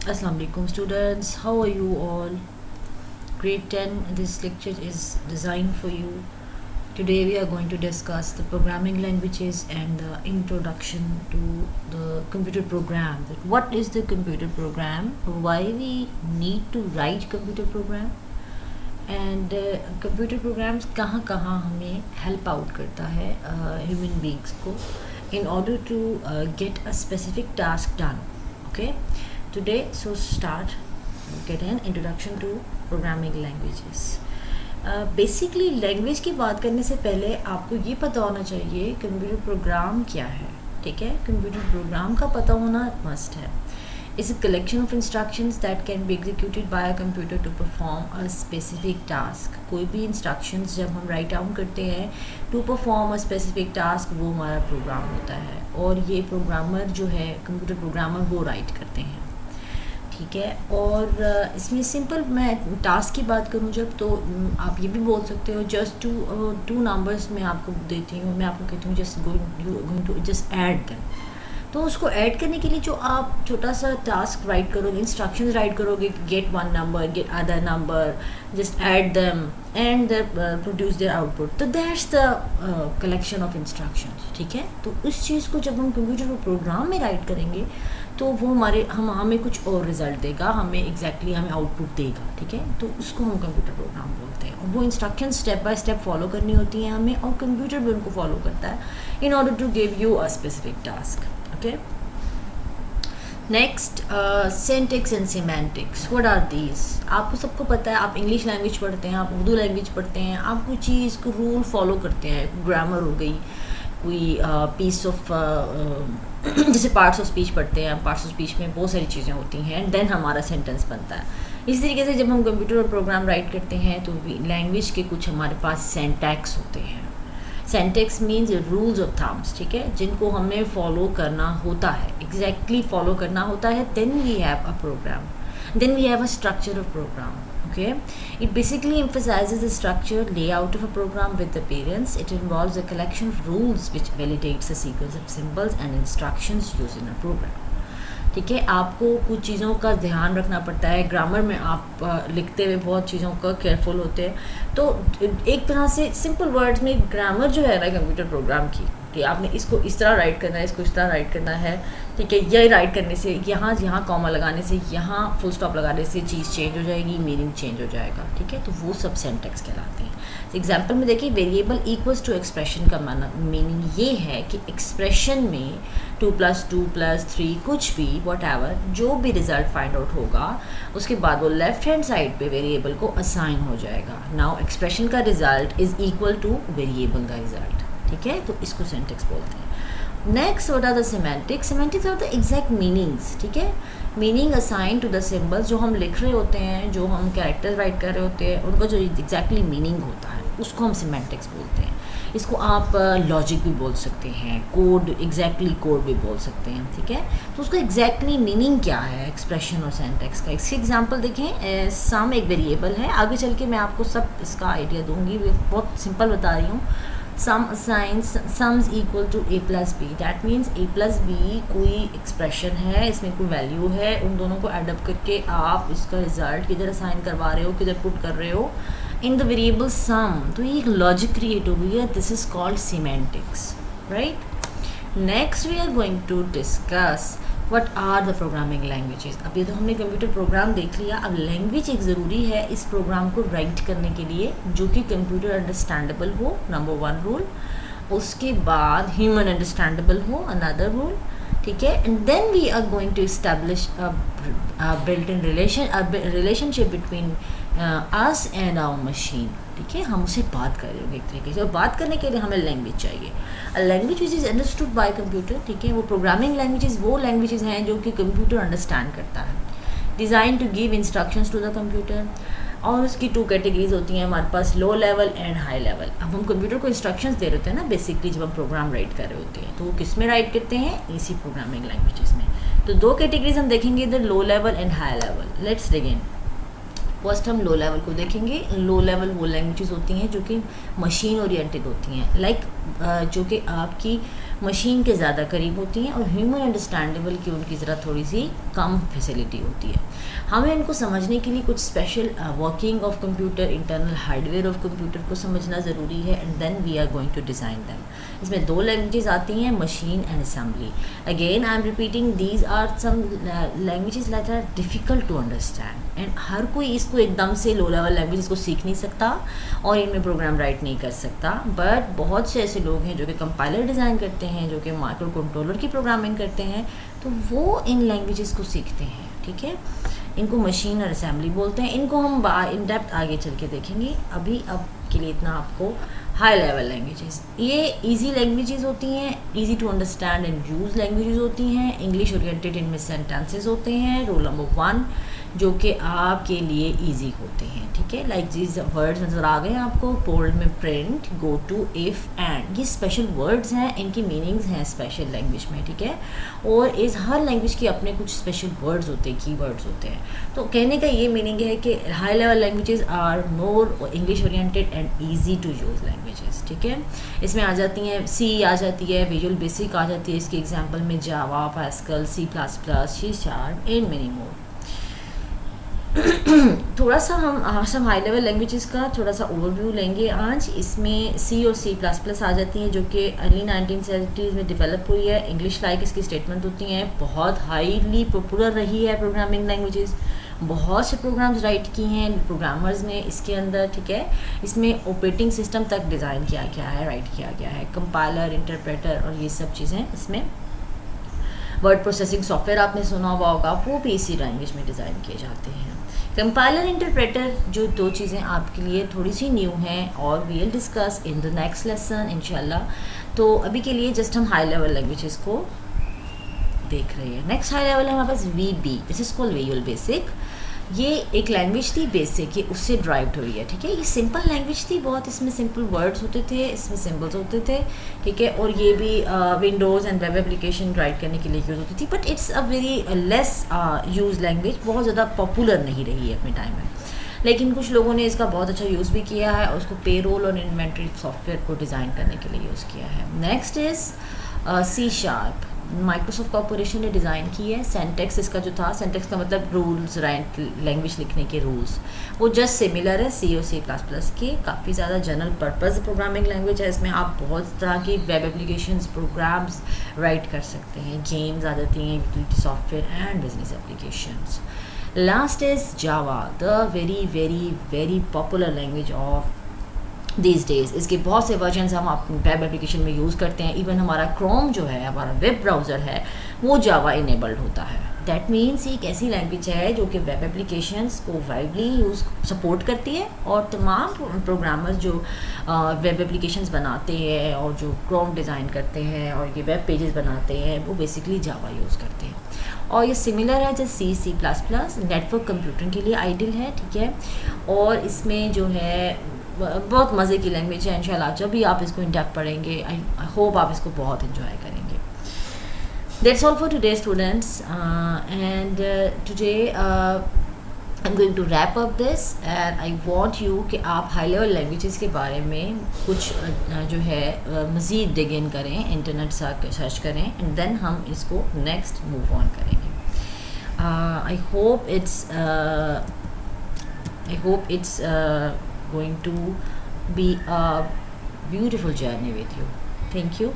Assalamu alaikum students, how are you all? Grade 10, this lecture is designed for you. Today we are going to discuss the programming languages and the introduction to the computer program. What is the computer program? Why we need to write computer program? And computer programs कहाँ कहाँ हमें help out करता है human beings को in order to get a specific task done. Okay, today so start get an introduction to programming languages. Basically language की बात करने से पहले आपको ये पता होना चाहिए कंप्यूटर प्रोग्राम क्या है. ठीक है, कंप्यूटर प्रोग्राम का पता होना मस्ट है. is a collection of instructions that can be executed by a computer to perform a specific task. कोई भी instructions जब हम write down करते हैं to perform a specific task, वो हमारा प्रोग्राम होता है. और ये प्रोग्रामर जो है कंप्यूटर प्रोग्रामर वो राइट करते हैं. ठीक है, और इसमें सिंपल मैं टास्क की बात करूँ जब, तो आप ये भी बोल सकते हो जस्ट टू नंबर्स मैं आपको देती हूँ, मैं आपको कहती हूँ just going to just add them. तो उसको ऐड करने के लिए जो आप छोटा सा टास्क राइट करोगे, इंस्ट्रक्शंस राइट करोगे, get one number, get other number, just add them and produce their output. तो that's the collection of instructions. ठीक है, तो उस चीज़ को जब हम कंप्यूटर को प्रोग्राम में राइट करेंगे तो वो हमें कुछ और रिजल्ट देगा, हमें एग्जैक्टली हमें आउटपुट देगा. ठीक है, तो उसको हम कंप्यूटर प्रोग्राम बोलते हैं. और वो instruction step by step follow करनी होती हैं हमें, और कंप्यूटर भी उनको फॉलो करता है in order to give you a specific task. Okay. Next, syntax and semantics. What are these? आपको सबको पता है, आप इंग्लिश लैंग्वेज पढ़ते हैं, आप उर्दू लैंग्वेज पढ़ते हैं, आप कोई चीज़ को रूल फॉलो करते हैं. ग्रामर हो गई, कोई पीस ऑफ जैसे पार्ट्स ऑफ स्पीच पढ़ते हैं. पार्ट्स ऑफ स्पीच में बहुत सारी चीज़ें होती हैं एंड देन हमारा सेंटेंस बनता है. इस तरीके से जब हम कंप्यूटर और प्रोग्राम राइट करते हैं तो लैंग्वेज के कुछ हमारे पास सिंटैक्स होते हैं. सेंटेक्स मीन्स रूल्स ऑफ थम्स. ठीक है, जिनको हमें फॉलो करना होता है, एग्जैक्टली फॉलो करना होता है. Then we have a program, then we have a structure of program. Okay, it basically emphasizes the structure layout of a program with appearance. It involves a collection of rules which validates a sequence of symbols and instructions used in a program. ठीक है, आपको कुछ चीज़ों का ध्यान रखना पड़ता है. ग्रामर में आप लिखते हुए बहुत चीज़ों का केयरफुल होते हैं. तो एक तरह से सिंपल वर्ड्स में ग्रामर जो है ना कंप्यूटर प्रोग्राम की, ठीक है, आपने इसको इस तरह राइट करना है, इसको इस तरह राइट करना है. ठीक है, यही राइट करने से यहाँ कॉमा लगाने से, यहाँ फुल स्टॉप लगाने से चीज़ चेंज हो जाएगी, मीनिंग चेंज हो जाएगा. ठीक है, तो वो सब सिंटैक्स कहलाते हैं. एग्जाम्पल में देखिए, वेरिएबल इक्वल्स टू एक्सप्रेशन का मीनिंग ये है कि एक्सप्रेशन में 2+2+3 कुछ भी वॉटएवर जो भी रिजल्ट फाइंड आउट होगा, उसके बाद वो लेफ्ट हैंड साइड पे वेरिएबल को असाइन हो जाएगा. नाउ एक्सप्रेशन का result is equal to variable का रिजल्ट. ठीक है, तो इसको सिंटैक्स बोलते हैं. Next, what are the semantics? Semantics are the exact meanings. ठीक है, meaning assign to the symbols. जो हम लिख रहे होते हैं, जो हम कैरेक्टर राइट कर रहे होते हैं, उनका जो एग्जैक्टली मीनिंग होता है उसको हम सिमेंटिक्स बोलते हैं. इसको आप लॉजिक भी बोल सकते हैं, कोड, एग्जैक्टली कोड भी बोल सकते हैं. ठीक है, तो उसका एग्जैक्टली मीनिंग क्या है एक्सप्रेशन और सिंटैक्स का. इसके एग्जांपल देखें, सम एक वेरिएबल है. आगे चल के मैं आपको सब इसका आइडिया दूंगी, बहुत सिंपल बता रही हूँ. सम assigns sums equal to a+b. That means a+b कोई एक्सप्रेशन है, इसमें कोई वैल्यू है, उन दोनों को एडअप करके आप इसका रिजल्ट किधर असाइन करवा रहे हो, किधर पुट कर रहे हो इन द वेरिएबल सम. तो ये एक लॉजिक क्रिएट हो गई है. This is called semantics, right. Next we are going to discuss what are the programming languages. अब ये तो हमने कंप्यूटर प्रोग्राम देख लिया. अब लैंग्वेज एक ज़रूरी है इस प्रोग्राम को राइट करने के लिए जो कि कंप्यूटर अंडरस्टैंडेबल हो, नंबर 1 रूल. उसके बाद ह्यूमन अंडरस्टैंडेबल हो, अनदर रूल. ठीक है, and then we are going to establish built in relationship between us and our machine. ठीक है, हम उससे बात कर रहे होंगे एक तरीके से, और बात करने के लिए हमें लैंग्वेज चाहिए. A language which is understood by computer. ठीक है, वो प्रोग्रामिंग लैंग्वेजेस वो लैंग्वेजेस हैं जो कि कंप्यूटर अंडरस्टैंड करता है. Design to give instructions to the computer. और उसकी 2 कैटेगरीज होती हैं हमारे पास, low level and high level. अब हम कंप्यूटर को इंस्ट्रक्शंस दे रहे होते हैं ना बेसिकली जब हम प्रोग्राम राइट कर रहे होते हैं, तो वो किस में राइट करते हैं, इसी प्रोग्रामिंग लैंग्वेजेस में. तो 2 कैटेगरीज हम देखेंगे इधर, लो level and high level. Let's begin. First हम लो लेवल को देखेंगे. लो लेवल वो लैंग्वेजेस होती हैं जो कि मशीन ओरिएंटेड होती हैं, लाइक जो कि आपकी मशीन के ज़्यादा करीब होती हैं, और ह्यूमन अंडरस्टैंडेबल की उनकी ज़रा थोड़ी सी कम फैसिलिटी होती है। हमें इनको समझने के लिए कुछ special working of computer, internal hardware of computer को समझना ज़रूरी है, and then we are going to design them. इसमें 2 लैंग्वेजेस आती हैं, machine and assembly. Again I am repeating, these are some languages that are difficult to understand, and हर कोई इसको एकदम से लो लेवल लैंग्वेज को सीख नहीं सकता और इनमें प्रोग्राम राइट नहीं कर सकता। बट बहुत से ऐसे लोग हैं जो कि कंपाइलर डिज़ाइन करते हैं, जो कि माइक्रो कंट्रोलर की प्रोग्रामिंग करते हैं, तो वो इन लैंग्वेजेस को सीखते हैं। ठीक है, इनको मशीन और असेंबली बोलते हैं। इनको हम इन डेप्थ आगे चल के देखेंगे। अभी अब के लिए इतना आपको हाई लेवल लैंग्वेजेस। ये इजी लैंग्वेजेस होती हैं, easy to understand and use languages होती हैं, इंग्लिश ओरिएंटेड, इनमें सेंटेंसेस होते हैं। रूल नंबर 1 जो कि आपके लिए इजी होते हैं। ठीक है, लाइक these वर्ड्स नज़र आ गए हैं आपको, पोल्ड में print, go to, if, and, ये स्पेशल वर्ड्स हैं, इनकी मीनिंग्स हैं स्पेशल लैंग्वेज में। ठीक है, और इस हर लैंग्वेज के अपने कुछ स्पेशल वर्ड्स होते हैं, की वर्ड्स होते हैं। तो कहने का ये मीनिंग है कि high level languages are more English oriented and easy to use languages. ठीक है, इसमें आ जाती हैं, सी आ जाती है, विजुअल बेसिक आ जाती है इसके एग्जाम्पल में, Java, Pascal, C++, C# and many more. थोड़ा सा हम सब हाई लेवल लैंग्वेजेस का थोड़ा सा ओवरव्यू लेंगे आज। इसमें सी और C++ आ जाती हैं, जो कि अर्ली 1970s में डेवलप हुई है। इंग्लिश लाइक इसकी स्टेटमेंट होती हैं, बहुत हाईली पॉपुलर रही है प्रोग्रामिंग लैंग्वेजेस, बहुत से प्रोग्राम्स राइट किए हैं प्रोग्रामर्स ने इसके अंदर। ठीक है, इसमें ऑपरेटिंग सिस्टम तक डिज़ाइन किया गया है, राइट किया गया है, कंपाइलर, इंटरप्रेटर और ये सब चीज़ें इसमें। वर्ड प्रोसेसिंग सॉफ्टवेयर आपने सुना हुआ होगा, वो भी इसी लैंग्वेज में डिज़ाइन किए जाते हैं। कंपाइलर, इंटरप्रेटर, जो 2 चीज़ें आपके लिए थोड़ी सी न्यू हैं और we will discuss in the next lesson इंशाल्लाह। तो अभी के लिए जस्ट हम हाई लेवल लैंग्वेजेस को देख रहे हैं। नेक्स्ट हाई लेवल है हमारे पास VB, this is called visual basic. ये एक लैंग्वेज थी बेसिक, ये उससे ड्राइव्ड हुई है। ठीक है, ये सिंपल लैंग्वेज थी बहुत, इसमें सिंपल वर्ड्स होते थे, इसमें सिंबल्स होते थे। ठीक है, और ये भी Windows and web application right करने के लिए यूज़ होती थी, but it's a very less use language, बहुत ज़्यादा पॉपुलर नहीं रही है अपने टाइम में। लेकिन कुछ लोगों ने इसका बहुत अच्छा यूज़ भी किया है और उसको पेरोल और इन्वेंट्री सॉफ्टवेयर को डिज़ाइन करने के लिए यूज़ किया है। Next is C#, Microsoft corporation ने डिज़ाइन की है। सेंटेक्स इसका जो था, सेंटेक्स का मतलब रूल्स, राइट लैंग्वेज लिखने के रूल्स, वो जस्ट सिमिलर है C और C++ के। काफ़ी ज़्यादा जनरल पर्पज़ प्रोग्रामिंग लैंग्वेज है, इसमें आप बहुत तरह की वेब एप्लीकेशंस, प्रोग्राम्स राइट कर सकते हैं, गेम्स आ जाती हैं, utility software and business applications. Last is Java, the very very very popular language of these days. इसके बहुत से वर्जन्स हम अपनी वेब एप्लीकेशन में यूज़ करते हैं। इवन हमारा क्रोम जो है, हमारा वेब ब्राउज़र है, वो जावा इनेबल्ड होता है। दैट मीन्स ये एक ऐसी लैंग्वेज है जो कि वेब एप्लीकेशंस को वाइडली यूज़ सपोर्ट करती है, और तमाम प्रोग्रामर्स जो वेब एप्लीकेशंस बनाते हैं और जो क्रोम डिज़ाइन करते हैं और ये वेब पेजेस बनाते हैं, वो बेसिकली जावा यूज़ करते हैं। और ये सिमिलर है जैसे C++, नेटवर्क कंप्यूटिंग के लिए आइडियल है। ठीक है, और इसमें जो है बहुत मज़े की लैंग्वेज है। इंशाल्लाह जब भी आप इसको इन डेप्थ पढ़ेंगे, आई होप आप इसको बहुत इन्जॉय करेंगे। That's all for today students, and today I am going to wrap up this, and I want you कि आप हाई लेवल लैंग्वेजेस के बारे में कुछ जो है मज़ीद डिग इन करें, इंटरनेट सर्च करें, एंड देन हम इसको नेक्स्ट मूव ऑन करेंगे। I hope it's going to be a beautiful journey with you. Thank you.